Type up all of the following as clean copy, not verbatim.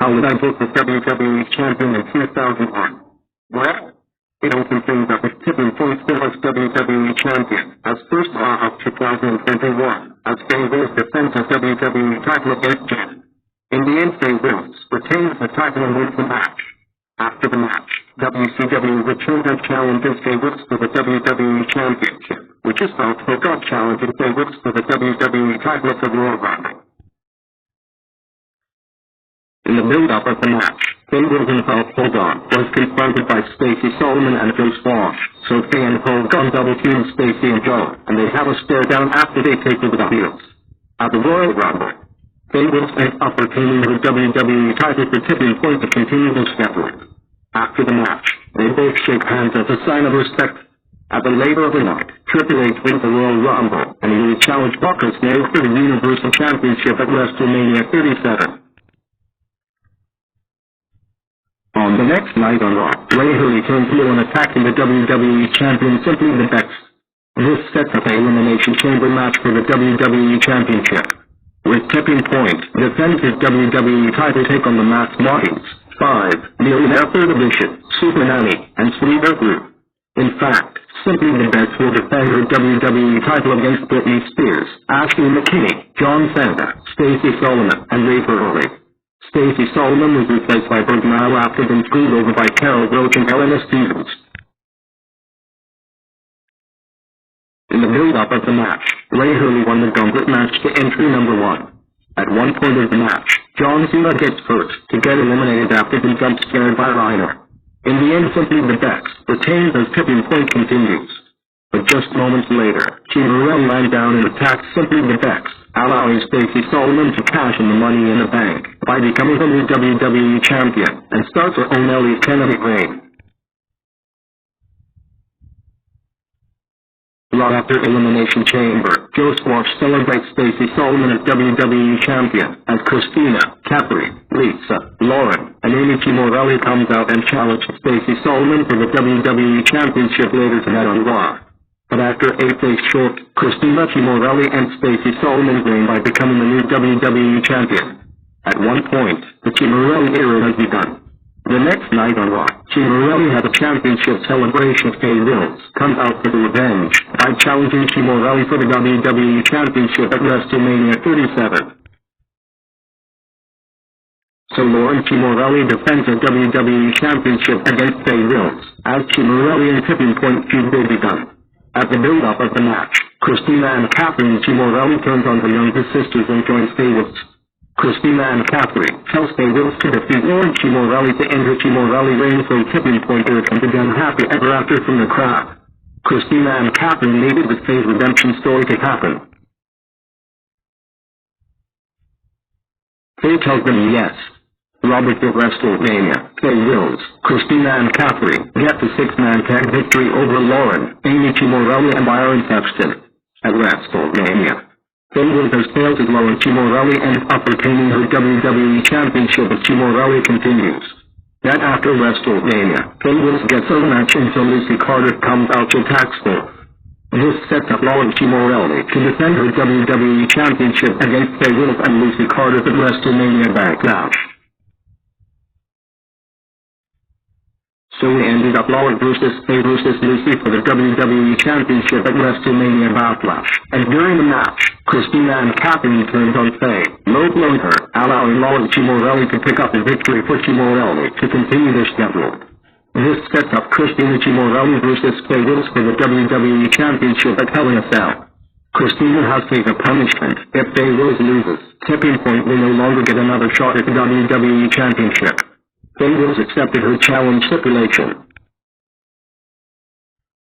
How would I vote for WWE Champion in 2001? Well, it opens things up with tipping points for us WWE Champion, as first Raw of 2021, as Faye Wills defends the WWE title against Jen. In the end, Faye Wills retains the title and wins the match. After the match, WCW returned their challenge as Faye Wills for the WWE Championship, which is felt for God challenging Faye Wills for the WWE title at the Royal Rumble. In the build-up of the match, Faye Wills and Hulk Hogan was confronted by Stacey Solomon and Joe Squash, so Faye and Hogan double-team Stacey and Joe, and they have a stare-down after they take over the heels. At the Royal Rumble, Faye Wills ends up retaining her WWE title for tipping point to continue their stepward. After the match, they both shake hands as a sign of respect. At the later of the night, Triple H wins the Royal Rumble, and he will challenge Brock Lesnar for the Universal Championship at WrestleMania 37. On the next night on Raw, Ray Hurley turns heel and attacking the WWE Champion Simply the Best. This sets up an Elimination Chamber match for the WWE Championship, with Tipping Point defends his WWE title take on the Masked Martins, 5, Millionaire Third Edition, Super Nanny, and Sweeter Group. In fact, Simply the Best will defend her WWE title against Britney Spears, Ashley McKinney, John Cena, Stacey Solomon, and Ray Hurley. Stacey Solomon was replaced by Brooke Mile after being screwed over by Carol Roach and Helena Stevens. In the build-up of the match, Ray Hurley won the gauntlet match to entry number 1. At one point of the match, John Cena gets hurt to get eliminated after being jump scared by Rhino. In the end, Simply the Best retains as Tipping Point continues. But just moments later, Chimorelli ran down and attacked Simply the Best, allowing Stacey Solomon to cash in the Money in the Bank by becoming the new WWE Champion and starts her own Elite Kennedy reign. Right after Elimination Chamber, Joe Squash celebrates Stacey Solomon as WWE Champion as Christina, Capri, Lisa, Lauren, and Amy Chimorelli comes out and challenges Stacey Solomon for the WWE Championship later tonight on Raw. But after 8 days short, Christina Chimorelli and Stacey Solomon reign by becoming the new WWE Champion. At one point, the Chimorelli era has begun. The next night on Raw, Chimorelli has a championship celebration. Faye Wills comes out for the revenge by challenging Chimorelli for the WWE Championship at WrestleMania 37. So Lauren Chimorelli defends her WWE Championship against Faye Wills, as Chimorelli and Tipping Point feud will be done. At the build-up of the match, Christina and Catherine Chimorelli turns on her younger sisters and joins Faye Wills. Christina and Catherine tells Faye Wills to defeat Lauren Chimorelli to end her Chimorelli reign, so Tipping Point comes again happy ever after from the crowd. Christina and Catherine needed the Faye's redemption story to happen. Faye tells them yes. Robert at WrestleMania, Faye Wills, Christina and Catherine get the 6-man tag victory over Lauren, Amy Chimorelli, and Byron Sexton. At WrestleMania, Faye Wills has failed as Lauren Chimorelli ends up retaining her WWE Championship as Chimorelli continues. Then after WrestleMania, Faye Wills gets a match until Lucy Carter comes out to attack Steph. This sets up Lauren Chimorelli to defend her WWE Championship against Faye Wills and Lucy Carter at WrestleMania Backlash. So we ended up Lauren versus Faye versus Lucy for the WWE Championship at WrestleMania Backlash. And during the match, Christina and Catherine turned on Faye, low-blowing her, allowing Lauren Chimorelli to pick up the victory for Chimorelli to continue their schedule. This sets up Christina Chimorelli versus Faye Wills for the WWE Championship at Hell in a Cell. Christina has to take a punishment. If Faye Wills loses, Tipping Point will no longer get another shot at the WWE Championship. Faye Wills accepted her challenge stipulation.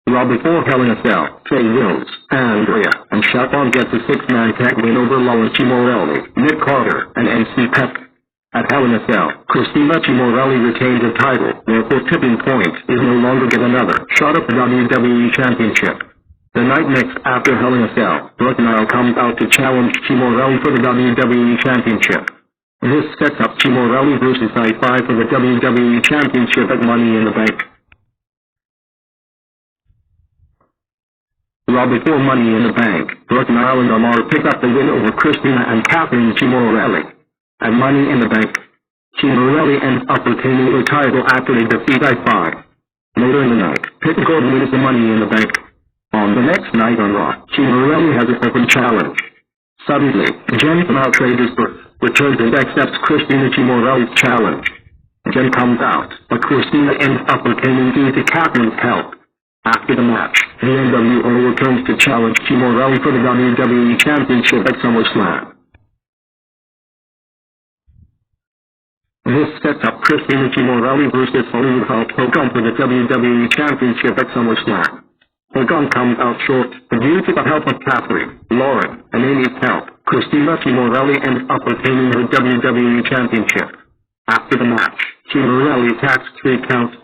Raw before Hell in a Cell, Faye Wills, Andrea, and Shafon gets a 6-man tag win over Lauren Chimorelli, Nick Carter, and MC Peck. At Hell in a Cell, Christina Chimorelli retains the title, therefore Tipping Point is no longer get another shot at the WWE Championship. The night next after Hell in a Cell, Brooke Nile comes out to challenge Chimorelli for the WWE Championship. This sets up Chimorelli versus I-5 for the WWE Championship at Money in the Bank. Raw before Money in the Bank, Brooke Nile and Amar pick up the win over Christina and Catherine Chimorelli. At Money in the Bank, Morelli ends up retaining the title after a defeat by 5. Later in the night, Pete Gordon wins the Money in the Bank. On the next night on Raw, Morelli has an open challenge. Suddenly, Jen from Outrageous returns and accepts Christina Morelli's challenge. Jen comes out, but Christina ends up retaining due to Catherine's help. After the match, the NWO returns to challenge Morelli for the WWE Championship at SummerSlam. This sets up Christina Morelli versus Hulk Hogan for the WWE Championship at SummerSlam. Hogan comes out short, but due to the help of Catherine, Lauren, and Amy's help, Christina Morelli ends up retaining her WWE Championship. After the match, Morelli attacks 3 counts.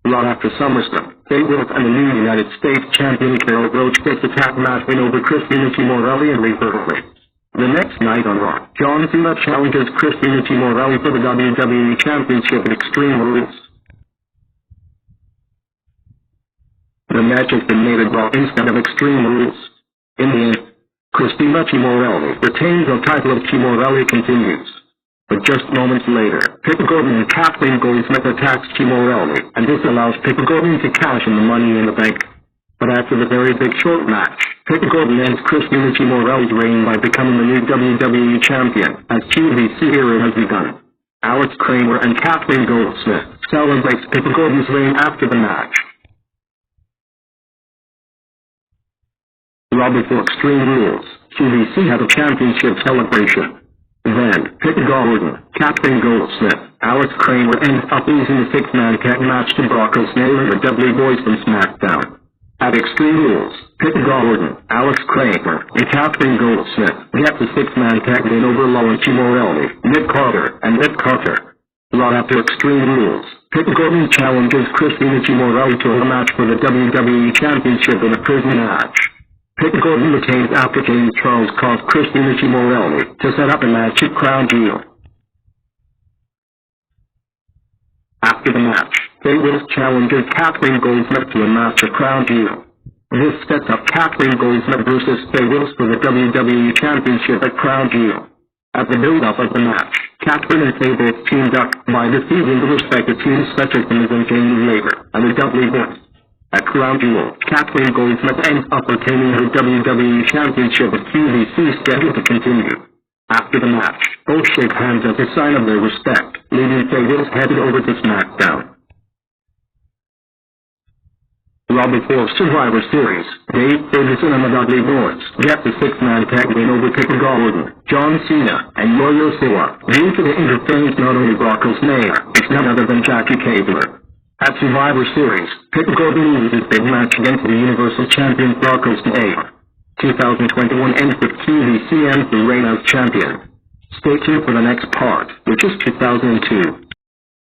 Right after SummerSlam, Fate Wills and the new United States Champion Carol Roach gets a tag match win over Christina Morelli and Lee Hurley. The next night on Raw, John Cena challenges Christina Morelli for the WWE Championship at Extreme Rules. The match has been made at Raw instead of Extreme Rules. In the end, Christina Morelli retains the title of Morelli continues. But just moments later, Pete Gordon and Kathleen Goldsmith attacks Morelli, and this allows Pete Gordon to cash in the Money in the Bank. But after the very big short match, Pete Gordon ends Christina Morelli's reign by becoming the new WWE Champion, as QVC era has begun. Alex Kramer and Kathleen Goldsmith celebrates Pete Gordon's reign after the match. Raw before Extreme Rules, QVC had a championship celebration. Then, Pete Gordon, Kathleen Goldsmith, Alex Kramer ends up losing the 6-man tag match to Brock Lesnar and the Dudley Boyz from SmackDown. At Extreme Rules, Pete Gordon, Alex Kramer, and Kathleen Goldsmith get the 6-man tag win over Lawrence Morelli, Nick Carter, and Nick Carter. Right after Extreme Rules, Pete Gordon challenges Christina Morelli to a match for the WWE Championship in a prison match. Pete Gordon retains after James Charles calls Christina Morelli to set up a match at Crown Jewel. After the match, Fate Wills challenges Kathleen Goldsmith to a match at Crown Jewel. This sets up Kathleen Goldsmith versus Fate Wills for the WWE Championship at Crown Jewel. At the build-up of the match, Catherine and Fate both teamed up by defeating the respective teams such as the Miz and Jamie Laver and the Dudley Boyz. At Crown Jewel, Kathleen Goldsmith ends up retaining her WWE Championship with QVC scheduled to continue. After the match, both shake hands as a sign of their respect, leaving Fate Wills headed over to SmackDown. Raw before Survivor Series, Dave Ferguson and the Dudley Boyz get the 6-man tag win over Pete Gordon, John Cena, and Yo-Yo Soa. Due to the interference not only Brock Lesnar, it's none other than Jackie Kabler. At Survivor Series, Pete Gordon loses his big match against the Universal Champion Brock Lesnar. 2021 ends with QVC ends the reign as champion. Stay tuned for the next part, which is 2002.